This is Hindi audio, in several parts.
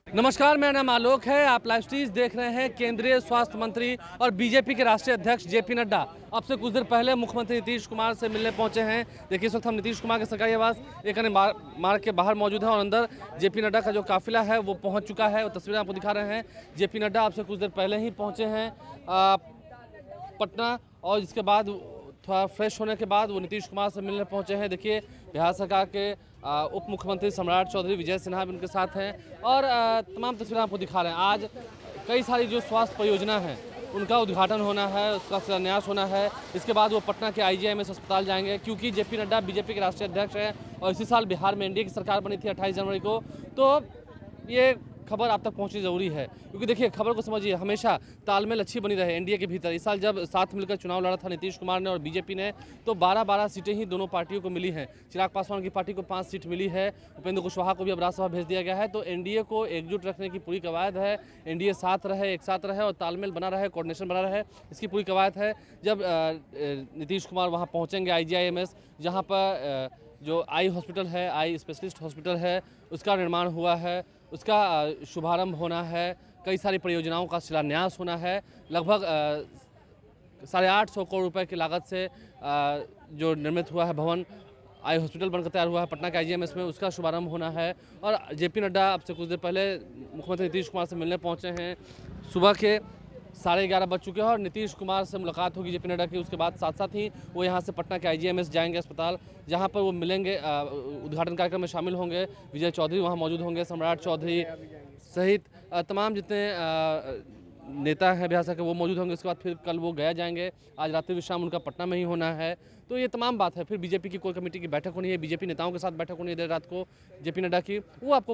नमस्कार, मेरा नाम आलोक है। आप लाइव स्ट्रीज देख रहे हैं। केंद्रीय स्वास्थ्य मंत्री और बीजेपी के राष्ट्रीय अध्यक्ष जेपी नड्डा अब से कुछ देर पहले मुख्यमंत्री नीतीश कुमार से मिलने पहुंचे हैं। देखिए, इस वक्त हम नीतीश कुमार के सरकारी आवास एक अन्य मार्ग के बाहर मौजूद हैं और अंदर जेपी नड्डा का जो काफिला है वो पहुंच चुका है। वो तस्वीरें आपको दिखा रहे हैं। जेपी नड्डा अब से कुछ देर पहले ही पहुंचे हैं पटना, और इसके बाद थोड़ा फ्रेश होने के बाद वो नीतीश कुमार से मिलने पहुंचे हैं। देखिए, बिहार सरकार के उप मुख्यमंत्री सम्राट चौधरी विजय सिन्हा भी उनके साथ हैं और तमाम तस्वीरें आपको दिखा रहे हैं। आज कई सारी जो स्वास्थ्य परियोजना हैं उनका उद्घाटन होना है, उसका शिलान्यास होना है। इसके बाद वो पटना के IGIMS अस्पताल जाएंगे, क्योंकि जेपी नड्डा बीजेपी के राष्ट्रीय अध्यक्ष हैं और इसी साल बिहार में एनडीए की सरकार बनी थी 28 जनवरी को। तो ये खबर आप तक पहुंचनी जरूरी है, क्योंकि देखिए, खबर को समझिए, हमेशा तालमेल अच्छी बनी रहे एनडीए के भीतर। इस साल जब साथ मिलकर चुनाव लड़ा था नीतीश कुमार ने और बीजेपी ने, तो 12-12 सीटें ही दोनों पार्टियों को मिली हैं। चिराग पासवान की पार्टी को 5 सीट मिली है। उपेंद्र कुशवाहा को भी अब राज्यसभा भेज दिया गया है। तो एनडीए को एकजुट रखने की पूरी कवायद है। एनडीए साथ रहे, एक साथ रहे और तालमेल बना रहे, कोऑर्डिनेशन बना रहे, इसकी पूरी कवायद है। जब नीतीश कुमार वहाँ पहुँचेंगे IGIMS, जहाँ पर जो आई हॉस्पिटल है, आई स्पेशलिस्ट हॉस्पिटल है, उसका निर्माण हुआ है, उसका शुभारंभ होना है, कई सारी परियोजनाओं का शिलान्यास होना है। लगभग 850 करोड़ रुपए की लागत से जो निर्मित हुआ है भवन, आई हॉस्पिटल बनकर तैयार हुआ है पटना के IGIMS में, उसका शुभारंभ होना है। और जेपी नड्डा अब से कुछ देर पहले मुख्यमंत्री नीतीश कुमार से मिलने पहुंचे हैं। सुबह के 11:30 बज चुके हैं और नीतीश कुमार से मुलाकात होगी जेपी नड्डा की। उसके बाद साथ साथ ही वो यहाँ से पटना के IGIMS जाएंगे अस्पताल, जहाँ पर वो मिलेंगे, उद्घाटन कार्यक्रम में शामिल होंगे। विजय चौधरी वहाँ मौजूद होंगे, सम्राट चौधरी सहित तमाम जितने नेता हैं बिहार के वो मौजूद होंगे। उसके बाद फिर कल वो गया जाएंगे। आज रात्रि विश्राम उनका पटना में ही होना है। तो ये तमाम बात है। फिर बीजेपी की कोर कमेटी की बैठक होनी है, बीजेपी नेताओं के साथ बैठक होनी है देर रात को जेपी नड्डा की, वो आपको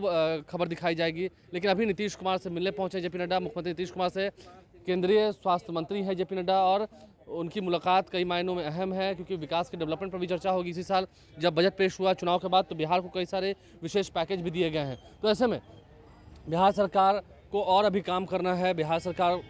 खबर दिखाई जाएगी। लेकिन अभी नीतीश कुमार से मिलने पहुंचे जेपी नड्डा, मुख्यमंत्री नीतीश कुमार से। केंद्रीय स्वास्थ्य मंत्री है जेपी नड्डा और उनकी मुलाकात कई मायनों में अहम है, क्योंकि विकास के डेवलपमेंट पर भी चर्चा होगी। इसी साल जब बजट पेश हुआ चुनाव के बाद, तो बिहार को कई सारे विशेष पैकेज भी दिए गए हैं। तो ऐसे में बिहार सरकार को और अभी काम करना है। बिहार सरकार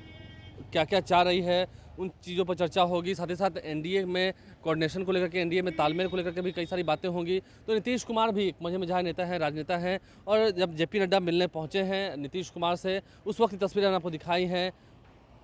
क्या क्या चाह रही है, उन चीज़ों पर चर्चा होगी। साथ ही साथ एनडीए में कोऑर्डिनेशन को लेकर के, एनडीए में तालमेल को लेकर के भी कई सारी बातें होंगी। तो नीतीश कुमार भी एक मझे मझाए नेता हैं, राजनेता हैं, और जब जेपी नड्डा मिलने पहुंचे हैं नीतीश कुमार से, उस वक्त की तस्वीरें आपको दिखाई हैं।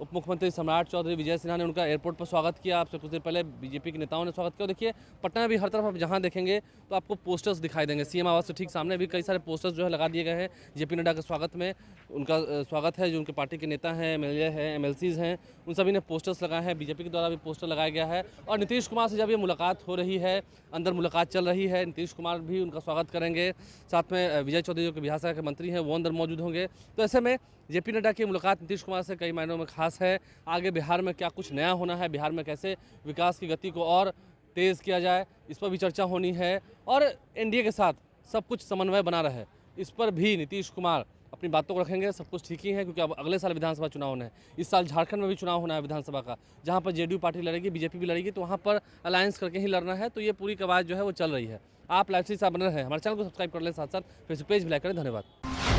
उप मुख्यमंत्री सम्राट चौधरी विजय सिन्हा ने उनका एयरपोर्ट पर स्वागत किया। आपसे कुछ देर पहले बीजेपी के नेताओं ने स्वागत किया। देखिए, पटना में भी हर तरफ आप जहां देखेंगे तो आपको पोस्टर्स दिखाई देंगे। सीएम आवास से ठीक सामने भी कई सारे पोस्टर्स जो है लगा दिए गए हैं जेपी नड्डा के स्वागत में। उनका स्वागत है, जो उनके पार्टी के नेता हैं, MLA हैं, MLCs हैं, उन सभी ने पोस्टर्स लगाए हैं। बीजेपी के द्वारा भी पोस्टर लगाया गया है। और नीतीश कुमार से जब ये मुलाकात हो रही है, अंदर मुलाकात चल रही है, नीतीश कुमार भी उनका स्वागत करेंगे। साथ में विजय चौधरी जो कि बिहार सरकार के मंत्री हैं, वो अंदर मौजूद होंगे। तो ऐसे में जेपी नड्डा की मुलाकात नीतीश कुमार से कई मायनों में खास है। आगे बिहार में क्या कुछ नया होना है, बिहार में कैसे विकास की गति को और तेज़ किया जाए, इस पर भी चर्चा होनी है। और एनडीए के साथ सब कुछ समन्वय बना रहे, इस पर भी नीतीश कुमार अपनी बातों को रखेंगे। सब कुछ ठीक ही है, क्योंकि अब अगले साल विधानसभा चुनाव होना है। इस साल झारखंड में भी चुनाव होना है विधानसभा का, जहां पर जेडीयू पार्टी लड़ेगी, बीजेपी भी लड़ेगी, तो वहां पर अलायंस करके ही लड़ना है। तो ये पूरी कवायद जो है वो चल रही है। आप लाइव से बने रहे, हमारे चैनल को सब्सक्राइब कर लें, साथ साथ फेसबुक पेज भी लाइक करें। धन्यवाद।